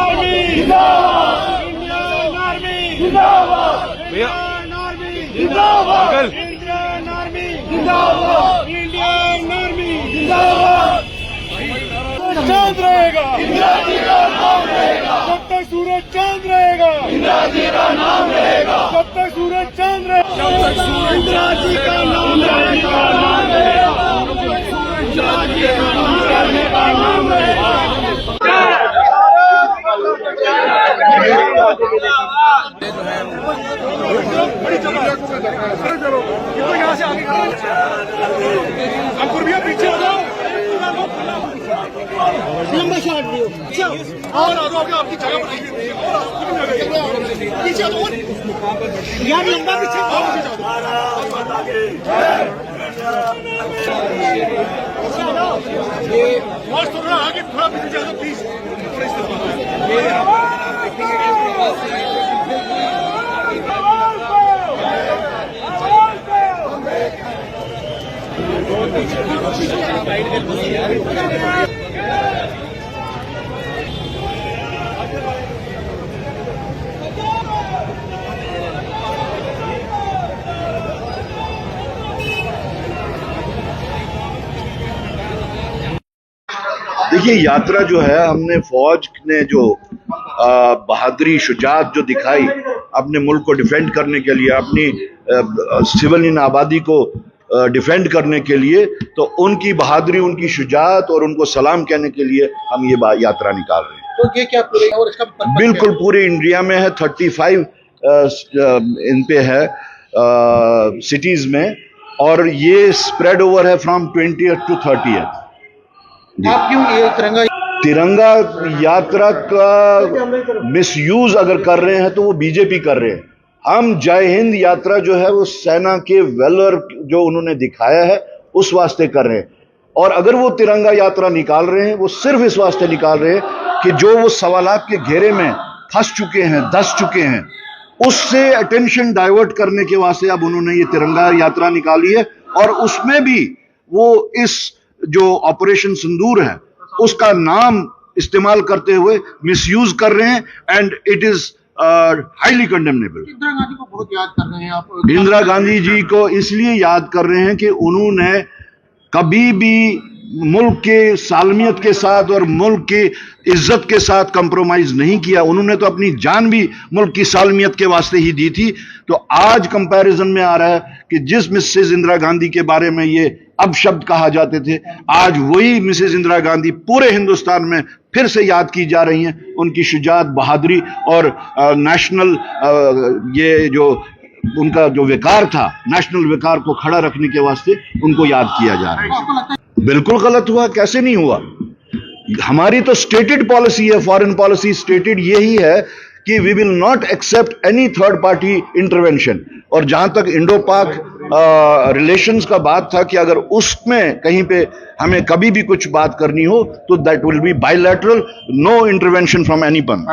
Army जिंदाबाद, Indian army जिंदाबाद, Indian army जिंदाबाद, इंडियन आर्मी जिंदाबाद, इंडियन आर्मी जिंदाबाद। चांद रहेगा, इंदिरा जी का नाम रहेगा, जब तक सूरज चांद रहेगा, इंदिरा जी का नाम रहेगा, जब तक सूरज चांद रहेगा, जब तक सूरज इंदिरा जी का नाम रहेगा, इंदिरा जी का नाम रहेगा, नाम रहेगा। यहाँ से आगे अंकुर भैया पीछे आ जाओ, लंबा शॉट दियो और आ जाओ, आपकी जगह बनाइए पीछे यार, लंबा पीछे और थोड़ा आगे, थोड़ा पीछे जाओ प्लीज। देखिए, यात्रा जो है, हमने फौज ने जो बहादुरी शुजात जो दिखाई अपने मुल्क को डिफेंड करने के लिए, अपनी सिविलियन आबादी को डिफेंड करने के लिए, तो उनकी बहादुरी, उनकी शुजात और उनको सलाम कहने के लिए हम ये यात्रा निकाल रहे हैं। तो ये क्या पूरे और इसका बिल्कुल पूरे इंडिया में है, 35 इन पे है सिटीज में, और ये स्प्रेड ओवर है फ्रॉम 20th to 30th। आप क्यों ये तिरंगा यात्रा का मिसयूज अगर कर रहे हैं तो वो बीजेपी कर रहे हैं। हम जय हिंद यात्रा जो है वो सेना के वेलर जो उन्होंने दिखाया है उस वास्ते कर रहे हैं, और अगर वो तिरंगा यात्रा निकाल रहे हैं वो सिर्फ इस वास्ते निकाल रहे हैं कि जो वो सवालात के घेरे में फंस चुके हैं, धंस चुके हैं, उससे अटेंशन डाइवर्ट करने के वास्ते अब उन्होंने ये तिरंगा यात्रा निकाली है। और उसमें भी वो इस जो ऑपरेशन सिंदूर है उसका नाम इस्तेमाल करते हुए मिसयूज कर रहे हैं, and it is highly condemnable. Indira Gandhi को बहुत याद कर रहे हैं आप? इंदिरा गांधी जी को इसलिए याद कर रहे हैं कि उन्होंने कभी भी मुल्क के सालमियत के साथ और मुल्क की इज्जत के साथ कंप्रोमाइज नहीं किया। उन्होंने तो अपनी जान भी मुल्क की सालमियत के वास्ते ही दी थी। तो आज कंपैरिजन में आ रहा है कि जिस मिसेज इंदिरा गांधी के बारे में ये अब शब्द कहा जाते थे, आज वही मिसेज इंदिरा गांधी पूरे हिंदुस्तान में फिर से याद की जा रही हैं। उनकी शुजात, बहादुरी और नेशनल ये जो उनका जो विकार था, नेशनल विकार को खड़ा रखने के वास्ते उनको याद किया जा रहा है। बिल्कुल गलत हुआ, कैसे नहीं हुआ? हमारी तो स्टेटेड पॉलिसी है, फॉरेन पॉलिसी स्टेटेड यही है कि we will not accept any third party intervention. और जहां तक इंडो पाक रिलेशंस का बात था कि अगर उसमें कहीं पे हमें कभी भी कुछ बात करनी हो तो that will be bilateral, no intervention from anyone.